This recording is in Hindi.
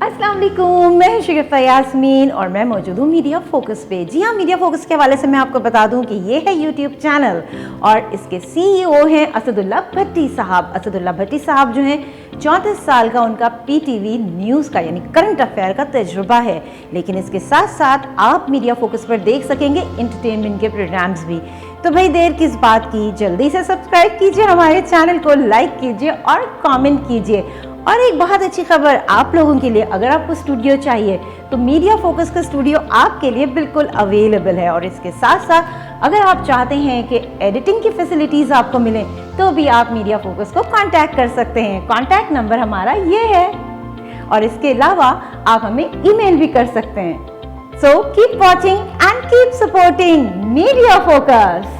अस्सलाम वालेकुम, मैं हूं शगुफ्ता यास्मीन और मैं मौजूद हूँ मीडिया फोकस पे। जी हाँ, मीडिया फोकस के हवाले से मैं आपको बता दूं कि ये है यूट्यूब चैनल और इसके सीईओ हैं असदुल्ला भट्टी साहब। असदुल्ला भट्टी साहब जो हैं 34 साल का उनका पीटीवी न्यूज़ का यानी करंट अफेयर का तजुर्बा है, लेकिन इसके साथ साथ आप मीडिया फोकस पर देख सकेंगे इंटरटेनमेंट के प्रोग्राम्स भी। तो भाई देर किस बात की, जल्दी से सब्सक्राइब कीजिए हमारे चैनल को, लाइक कीजिए और कमेंट कीजिए। और एक बहुत अच्छी खबर आप लोगों के लिए, अगर आपको स्टूडियो चाहिए तो मीडिया फोकस का स्टूडियो आपके लिए बिल्कुल अवेलेबल है। और इसके साथ साथ अगर आप चाहते हैं कि एडिटिंग की फैसिलिटीज़ आपको मिलें तो भी आप मीडिया फोकस को कांटेक्ट कर सकते हैं। कांटेक्ट नंबर हमारा ये है और इसके अलावा आप हमें ईमेल भी कर सकते हैं। So keep watching and keep supporting media focus.